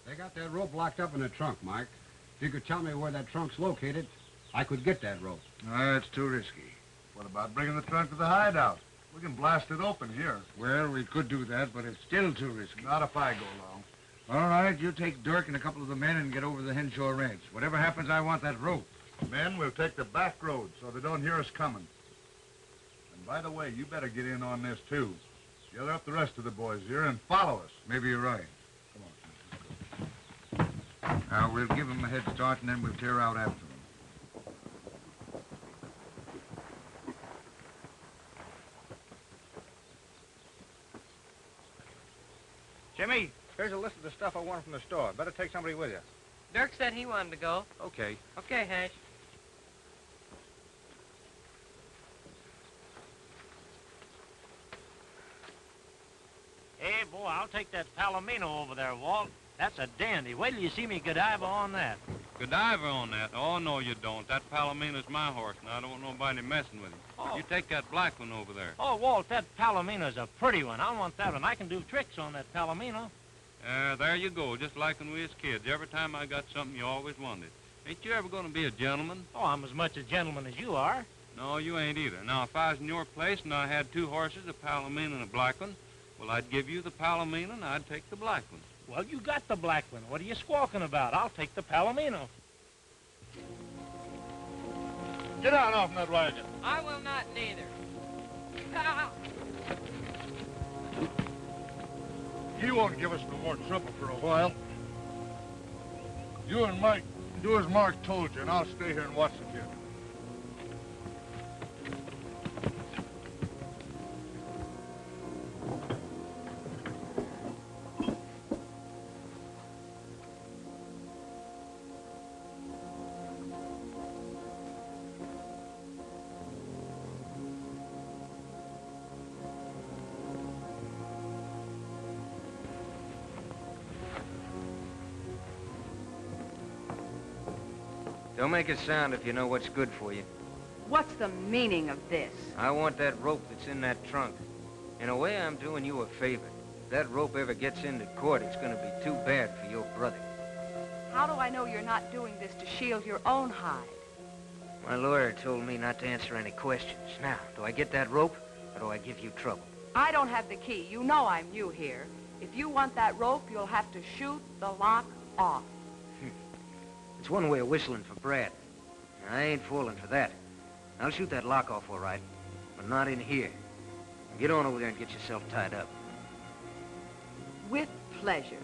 Speaker 15: They got that rope locked up in the trunk, Mike. If you could tell me where that trunk's located, I could get that rope.
Speaker 10: That's too risky. What about bringing the trunk to the hideout? We can blast it open here.
Speaker 15: Well, we could do that, but it's still too risky.
Speaker 10: Not if I go along.
Speaker 4: All right, you take Dirk and a couple of the men and get over to the Henshaw Ranch. Whatever happens, I want that rope.
Speaker 10: Men, we'll take the back road so they don't hear us coming. And by the way, you better get in on this, too. Gather up the rest of the boys here and follow us.
Speaker 4: Maybe you're right. Now, we'll give them a head start, and then we'll tear out after them.
Speaker 14: Jimmy, here's a list of the stuff I wanted from the store. Better take somebody with you.
Speaker 8: Dirk said he wanted to go.
Speaker 14: Okay.
Speaker 8: Okay, Hash.
Speaker 1: Hey, boy, I'll take that Palomino over there, Walt. That's a dandy. Wait till you see me Godiva on that.
Speaker 18: Godiva on that? Oh, no, you don't. That Palomino's my horse, and I don't want nobody messing with him.
Speaker 1: Oh.
Speaker 18: You take that black one over there.
Speaker 1: Oh, Walt, that Palomino's a pretty one. I want that one. I can do tricks on that Palomino.
Speaker 18: There you go, just like when we was kids. Every time I got something you always wanted. Ain't you ever going to be a gentleman?
Speaker 1: Oh, I'm as much a gentleman as you are.
Speaker 18: No, you ain't either. Now, if I was in your place and I had two horses, a Palomino and a black one, well, I'd give you the Palomino and I'd take the black one.
Speaker 1: Well, you got the black one. What are you squawking about? I'll take the Palomino.
Speaker 10: Get down off that wagon.
Speaker 8: I will not neither.
Speaker 10: You won't give us no more trouble for a while. You and Mike do as Mark told you, and I'll stay here and watch the kid.
Speaker 5: Don't make a sound if you know what's good for you.
Speaker 6: What's the meaning of this?
Speaker 5: I want that rope that's in that trunk. In a way, I'm doing you a favor. If that rope ever gets into court, it's going to be too bad for your brother.
Speaker 6: How do I know you're not doing this to shield your own hide?
Speaker 5: My lawyer told me not to answer any questions. Now, do I get that rope, or do I give you trouble?
Speaker 6: I don't have the key. You know I'm new here. If you want that rope, you'll have to shoot the lock off.
Speaker 5: It's one way of whistling for Brad. I ain't falling for that. I'll shoot that lock off all right, but not in here. Get on over there and get yourself tied up.
Speaker 6: With pleasure.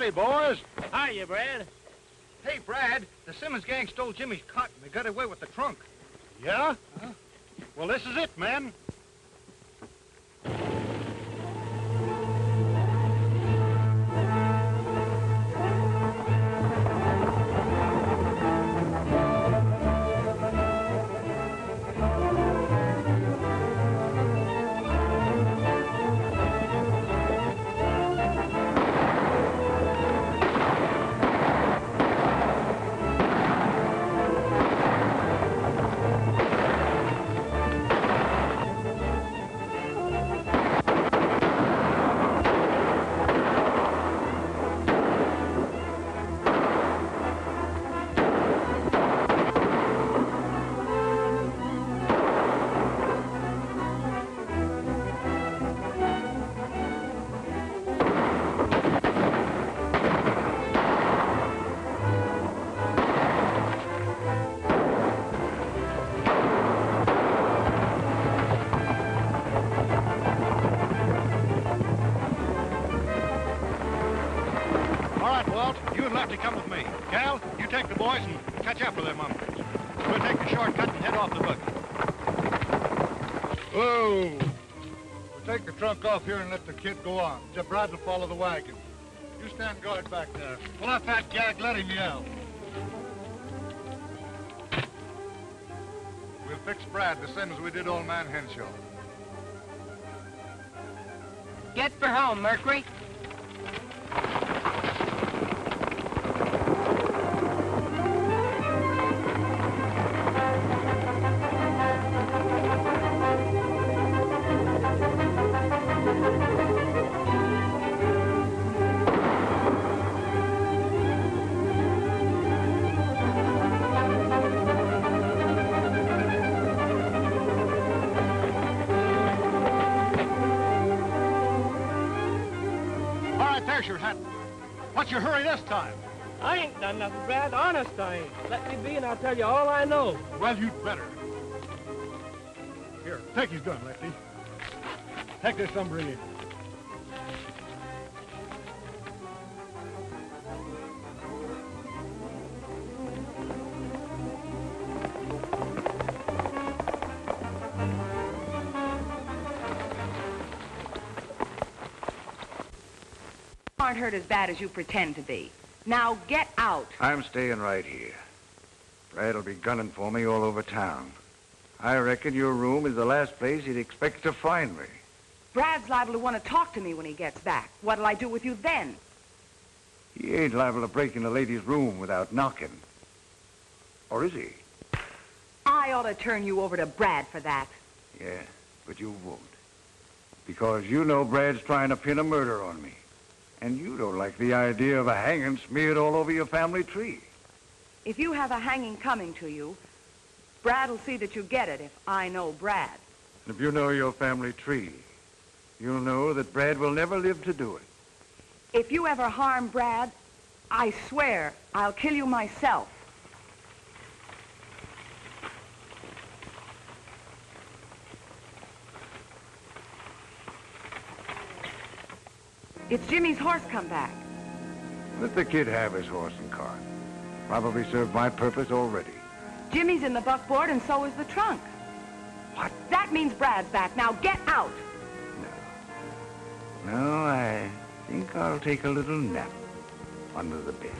Speaker 10: Howdy, boys.
Speaker 1: Hiya, Brad.
Speaker 14: Hey, Brad, the Simmons gang stole Jimmy's cot and they got away with the trunk.
Speaker 12: Yeah? Well, this is it, man. Walt, you and Lefty come with me. Cal, you take the boys and catch up with them umpires. We'll take the shortcut and head off the buggy.
Speaker 10: Whoa! We'll take the trunk off here and let the kid go on. Brad will follow the wagon. You stand guard back there. Pull out that gag, let him yell. We'll fix Brad the same as we did old man Henshaw.
Speaker 8: Get for home, Mercury.
Speaker 12: There's your hat. What's your hurry this time?
Speaker 11: I ain't done nothing, Brad. Honest, I ain't. Let me be and I'll tell you all I know.
Speaker 12: Well, you'd better. Here, take his gun, Lefty. Take this umbrella.
Speaker 6: Aren't hurt as bad as you pretend to be. Now get out.
Speaker 4: I'm staying right here. Brad'll be gunning for me all over town. I reckon your room is the last place he'd expect to find me.
Speaker 6: Brad's liable to want to talk to me when he gets back. What'll I do with you then?
Speaker 4: He ain't liable to break in a lady's room without knocking. Or is he?
Speaker 6: I ought to turn you over to Brad for that.
Speaker 4: Yeah, but you won't. Because you know Brad's trying to pin a murder on me. And you don't like the idea of a hanging smeared all over your family tree.
Speaker 6: If you have a hanging coming to you, Brad'll see that you get it if I know Brad.
Speaker 4: And if you know your family tree, you'll know that Brad will never live to do it.
Speaker 6: If you ever harm Brad, I swear I'll kill you myself. It's Jimmy's horse come back.
Speaker 4: Let the kid have his horse and cart. Probably served my purpose already.
Speaker 6: Jimmy's in the buckboard and so is the trunk.
Speaker 4: What?
Speaker 6: That means Brad's back. Now get out.
Speaker 4: No, I think I'll take a little nap under the bed.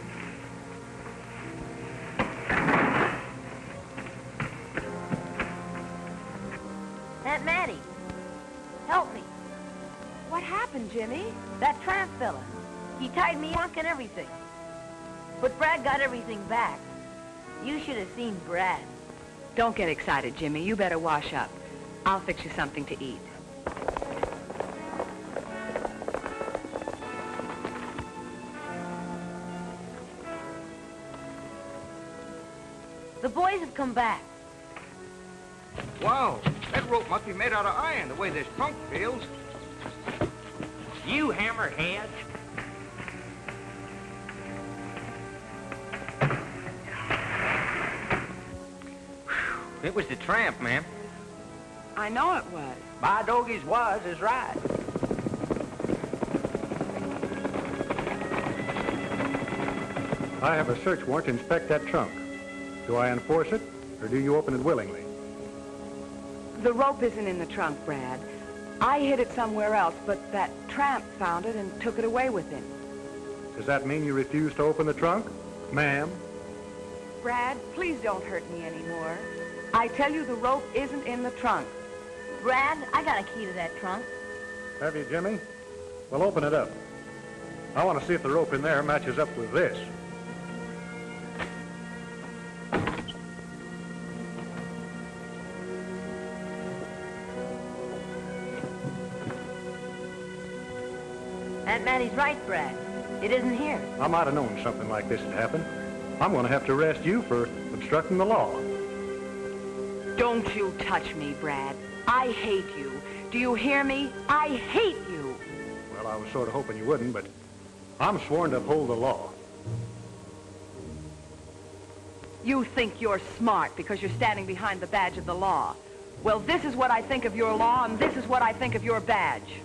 Speaker 13: Aunt Mattie, help me.
Speaker 6: What happened, Jimmy?
Speaker 13: That tramp fella. He tied me up and everything. But Brad got everything back. You should have seen Brad.
Speaker 6: Don't get excited, Jimmy. You better wash up. I'll fix you something to eat.
Speaker 13: The boys have come back.
Speaker 14: Wow, that rope must be made out of iron, the way this trunk feels.
Speaker 3: You hammerhead. It was the tramp, ma'am.
Speaker 6: I know it was.
Speaker 3: By doggies was is right.
Speaker 12: I have a search warrant to inspect that trunk. Do I enforce it, or do you open it willingly?
Speaker 6: The rope isn't in the trunk, Brad. I hid it somewhere else, but that tramp found it and took it away with him.
Speaker 12: Does that mean you refuse to open the trunk, ma'am?
Speaker 6: Brad, please don't hurt me anymore. I tell you the rope isn't in the trunk.
Speaker 13: Brad, I got a key to that trunk.
Speaker 12: Have you, Jimmy? Well, open it up. I want to see if the rope in there matches up with this.
Speaker 13: Aunt Mattie's right, Brad. It isn't here.
Speaker 12: I might have known something like this would happen. I'm going to have to arrest you for obstructing the law.
Speaker 6: Don't you touch me, Brad. I hate you. Do you hear me? I hate you.
Speaker 12: Well, I was sort of hoping you wouldn't, but I'm sworn to uphold the law.
Speaker 6: You think you're smart because you're standing behind the badge of the law. Well, this is what I think of your law, and this is what I think of your badge.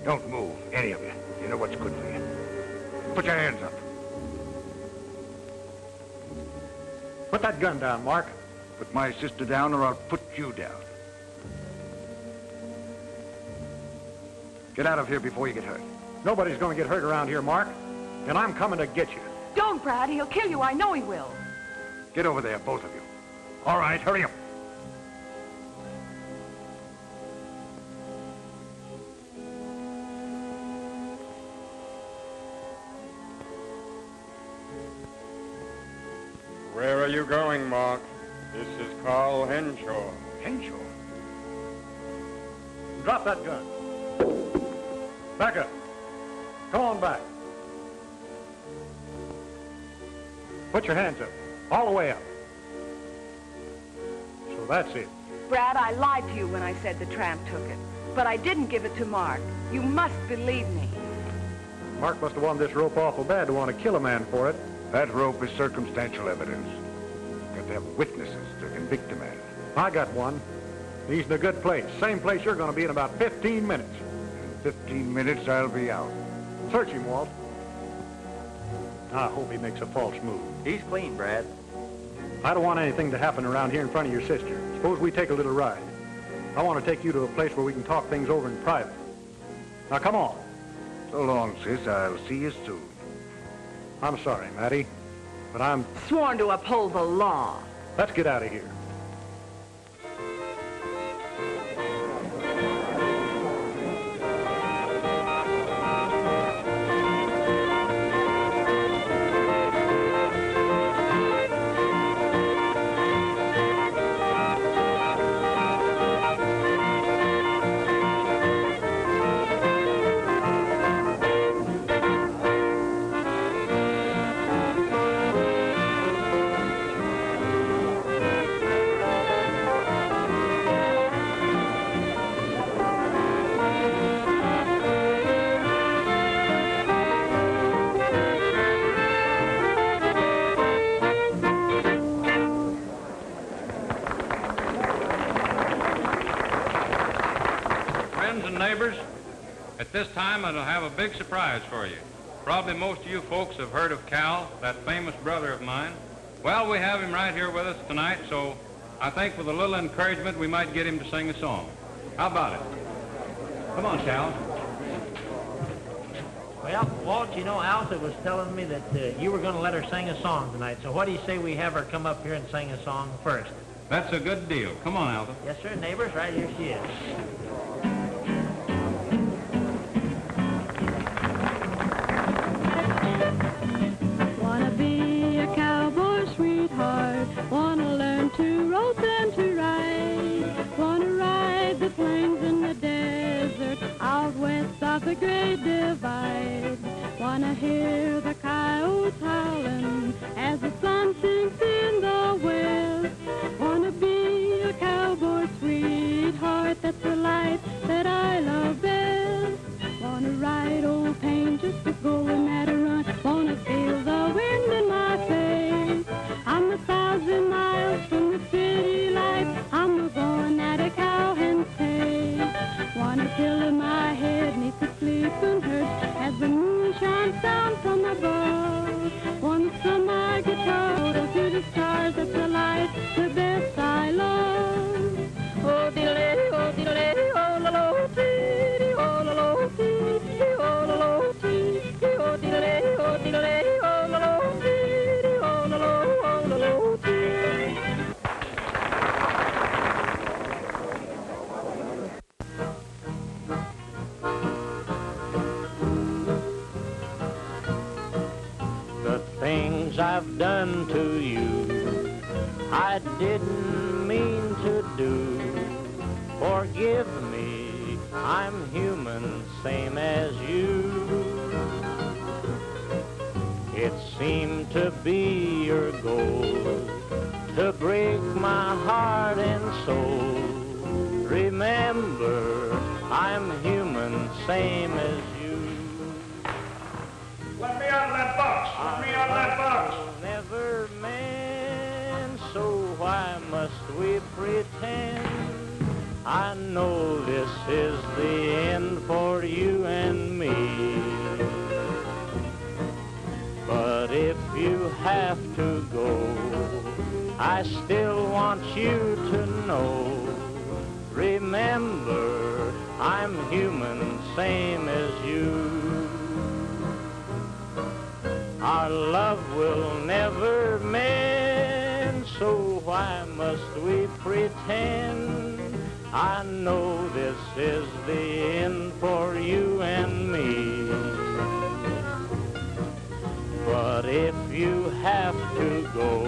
Speaker 4: Don't move, any of you. You know what's good for you. Put your hands up.
Speaker 12: Put that gun down, Mark.
Speaker 4: Put my sister down or I'll put you down. Get out of here before you get hurt.
Speaker 12: Nobody's going to get hurt around here, Mark. And I'm coming to get you.
Speaker 6: Don't, Brad. He'll kill you. I know he will.
Speaker 4: Get over there, both of you. All right, hurry up.
Speaker 18: Where are you going, Mark? This is Carl Henshaw.
Speaker 4: Henshaw?
Speaker 12: Drop that gun. Back up. Come on back. Put your hands up. All the way up. So that's it.
Speaker 6: Brad, I lied to you when I said the tramp took it. But I didn't give it to Mark. You must believe me.
Speaker 12: Mark must have wanted this rope awful bad to want to kill a man for it.
Speaker 4: That rope is circumstantial evidence. Got to have witnesses to convict a man.
Speaker 12: I got one. He's in a good place. Same place you're going to be in about 15 minutes.
Speaker 4: In 15 minutes, I'll be out.
Speaker 12: Search him, Walt. I hope he makes a false move.
Speaker 5: He's clean, Brad.
Speaker 12: I don't want anything to happen around here in front of your sister. Suppose we take a little ride. I want to take you to a place where we can talk things over in private. Now, come on.
Speaker 4: So long, sis. I'll see you soon.
Speaker 12: I'm sorry, Mattie, but I'm
Speaker 6: sworn to uphold the law.
Speaker 12: Let's get out of here.
Speaker 18: At this time, I'll have a big surprise for you. Probably most of you folks have heard of Cal, that famous brother of mine. Well, we have him right here with us tonight, so I think with a little encouragement, we might get him to sing a song. How about it? Come on, Cal.
Speaker 1: Well, Walt, you know, Alta was telling me that you were going to let her sing a song tonight, so what do you say we have her come up here and sing a song first?
Speaker 18: That's a good deal. Come on, Alta.
Speaker 1: Yes, sir, neighbors, right here she is.
Speaker 19: Wanna be a cowboy sweetheart, wanna learn to rope and to ride, wanna ride the plains and the desert, out west of the Great Divide, wanna hear the coyotes howling as the sun sinks in the west, wanna be a cowboy sweetheart. at the light that I love best. Wanna ride old pain just to going at a run. Wanna feel the wind in my face. I'm 1,000 miles from the city lights. I'm going at a cowhand's pace. Wanna pillow my head neath the sleeping hearse as the moon shines down from above. Wanna strum my guitar to the stars at the light, the best I love. Oh, diddle-lay, oh, diddle-lay, oh, la-lo, dee, oh, la-lo, dee, oh, la-lo, dee, oh, diddle-lay, oh, diddle-lay, oh, la-lo, dee, oh, la-lo, oh, la-lo, dee.
Speaker 1: The things I've done to you, I didn't mean to do. Forgive me, I'm human, same as you. It seemed to be your goal to break my heart and soul. Remember, I'm human, same as you.
Speaker 10: Let me out of that box! Let me out of that box!
Speaker 1: Never man, so why must we pretend? I know this is the end for you and me. But if you have to go, I still want you to know. Remember, I'm human, same as you. Our love will never mend, so why must we pretend? I know this is the end for you and me. But if you have to go,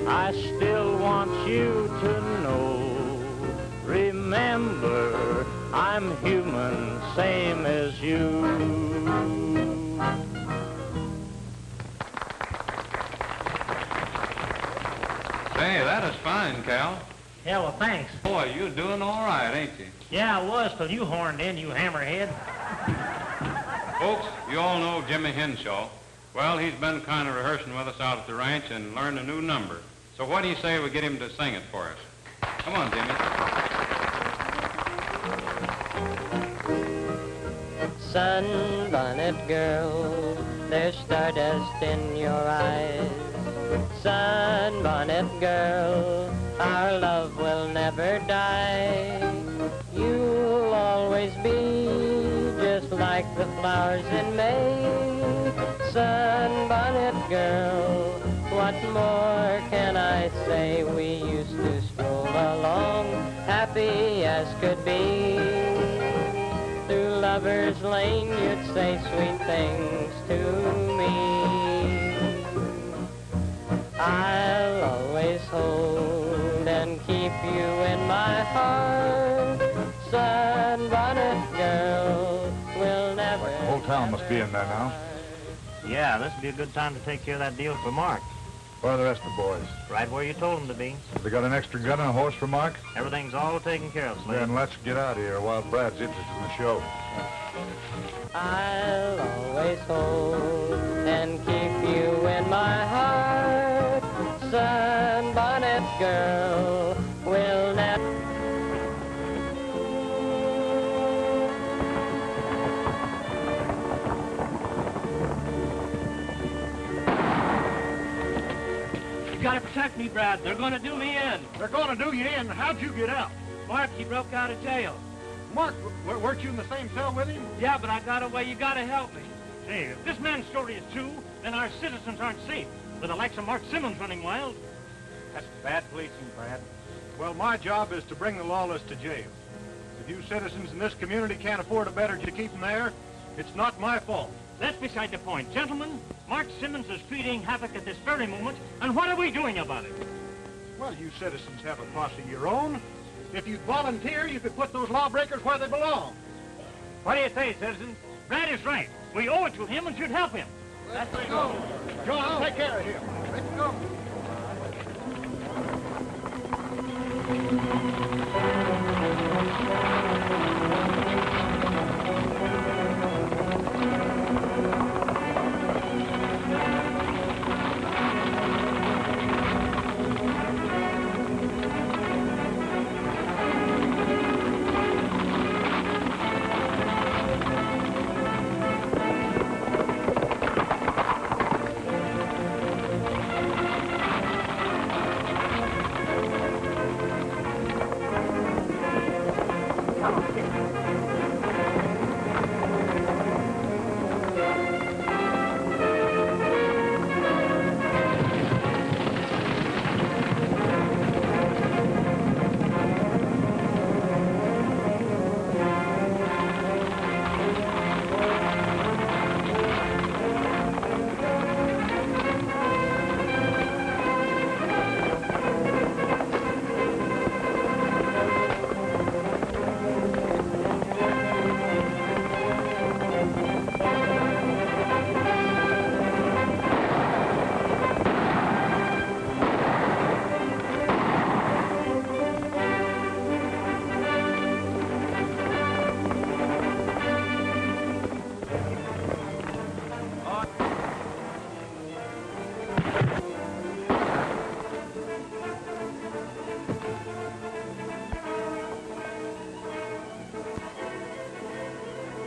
Speaker 1: I still want you to know. Remember, I'm human, same as you.
Speaker 18: Say, that is fine, Cal.
Speaker 1: Yeah, well, thanks.
Speaker 18: Boy, you're doing all right, ain't you?
Speaker 1: Yeah, I was till you horned in, you hammerhead.
Speaker 18: Folks, you all know Jimmy Henshaw. Well, he's been kind of rehearsing with us out at the ranch and learned a new number. So what do you say we get him to sing it for us? Come on, Jimmy.
Speaker 8: Sunbonnet girl, there's stardust in your eyes. Sunbonnet girl, our love will never die. You'll always be just like the flowers in May. Sunbonnet girl, what more can I say? We used to stroll along, happy as could be. Through Lover's Lane, you'd say sweet things to me. I'll always hold and keep you in my heart. Sunbonnet girl will never...
Speaker 10: The whole town must be in there now.
Speaker 1: Yeah, this would be a good time to take care of that deal for Mark.
Speaker 10: Where are the rest of the boys?
Speaker 1: Right where you told them to be.
Speaker 10: Have they got an extra gun and a horse for Mark?
Speaker 1: Everything's all taken care of, Slade.
Speaker 10: Then let's get out of here while Brad's interested in the show.
Speaker 8: I'll always hold and keep you in my heart. Sunbonnet girl will never...
Speaker 11: You gotta protect me, Brad. They're gonna do me in.
Speaker 12: They're gonna do you in. How'd you get out?
Speaker 11: Mark, he broke out of jail.
Speaker 12: Mark, weren't you in the same cell with him?
Speaker 11: Yeah, but I got away. You gotta help me.
Speaker 1: Say, if this man's story is true, then our citizens aren't safe. With the likes of Mark Simmons running wild.
Speaker 12: That's bad policing, Brad. Well, my job is to bring the lawless to jail. If you citizens in this community can't afford a better to keep them there, it's not my fault.
Speaker 1: That's beside the point. Gentlemen, Mark Simmons is creating havoc at this very moment, and what are we doing about it?
Speaker 12: Well, you citizens have a posse of your own. If you'd volunteer, you could put those lawbreakers where they belong.
Speaker 1: What do you say, citizens? Brad is right. We owe it to him and should help him.
Speaker 12: Let's go. John, take care of him. Let's go.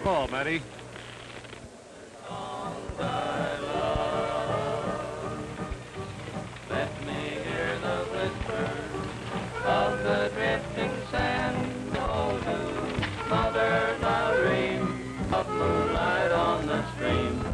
Speaker 12: Call, Matty.
Speaker 8: Let me hear the whisper of the drifting sand. Oh, do mother the dream of moonlight on the stream.